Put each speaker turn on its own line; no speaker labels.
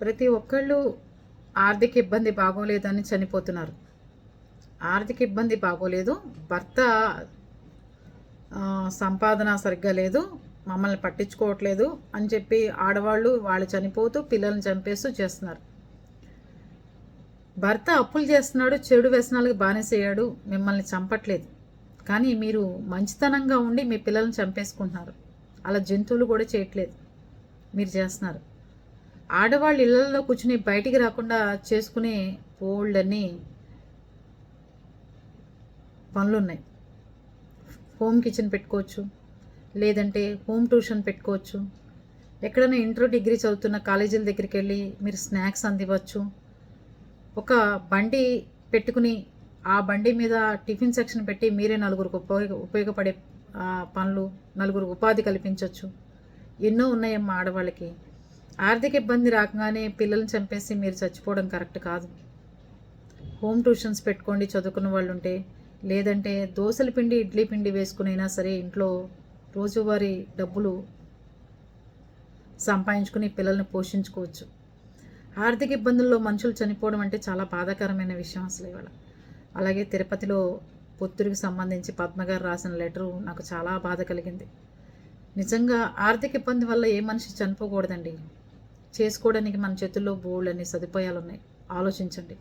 ప్రతి ఒక్కళ్ళు ఆర్థిక ఇబ్బంది బాగోలేదని చనిపోతున్నారు. ఆర్థిక ఇబ్బంది బాగోలేదు, భర్త సంపాదన సరిగ్గా లేదు, మమ్మల్ని పట్టించుకోవట్లేదు అని చెప్పి ఆడవాళ్ళు వాళ్ళు చనిపోతూ పిల్లల్ని చంపేస్తూ చేస్తున్నారు. భర్త అప్పులు చేస్తున్నాడు, చెడు వ్యసనాలకు బానిసయ్యాడు, మిమ్మల్ని చంపట్లేదు. కానీ మీరు మంచితనంగా ఉండి మీ పిల్లల్ని చంపేసుకుంటున్నారు. అలా జంతువులు కూడా చేయట్లేదు, మీరు చేస్తున్నారు. ఆడవాళ్ళు ఇళ్లలో కూర్చుని బయటికి రాకుండా చేసుకునే బోల్డన్ని పనులున్నాయి. హోమ్ కిచెన్ పెట్టుకోవచ్చు, లేదంటే హోమ్ ట్యూషన్ పెట్టుకోవచ్చు. ఎక్కడైనా ఇంటర్ డిగ్రీ చదువుతున్న కాలేజీల దగ్గరికి వెళ్ళి మీరు స్నాక్స్ అందివ్వచ్చు. ఒక బండి పెట్టుకుని ఆ బండి మీద టిఫిన్ సెక్షన్ పెట్టి మీరే నలుగురికి ఉపయోగపడే పనులు, నలుగురికి ఉపాధి కల్పించవచ్చు. ఎన్నో ఉన్నాయమ్మా ఆడవాళ్ళకి. ఆర్థిక ఇబ్బంది రాగానే పిల్లల్ని చంపేసి మీరు చచ్చిపోవడం కరెక్ట్ కాదు. హోమ్ ట్యూషన్స్ పెట్టుకోండి చదువుకున్న వాళ్ళు ఉంటే, లేదంటే దోశల పిండి ఇడ్లీ పిండి వేసుకునైనా సరే ఇంట్లో రోజువారీ డబ్బులు సంపాదించుకుని పిల్లల్ని పోషించుకోవచ్చు. ఆర్థిక ఇబ్బందుల్లో మనుషులు చనిపోవడం అంటే చాలా బాధాకరమైన విషయం అసలు ఇవాళ. అలాగే తిరుపతిలో పొత్తురికి సంబంధించి పద్మగారు రాసిన లెటరు నాకు చాలా బాధ కలిగింది. నిజంగా ఆర్థిక ఇబ్బంది వల్ల ఏ మనిషి చనిపోకూడదండి. చేసుకోవడానికి మన చేతుల్లో బోల్డ్ అన్ని సదుపాయాలు ఉన్నాయి. ఆలోచించండి.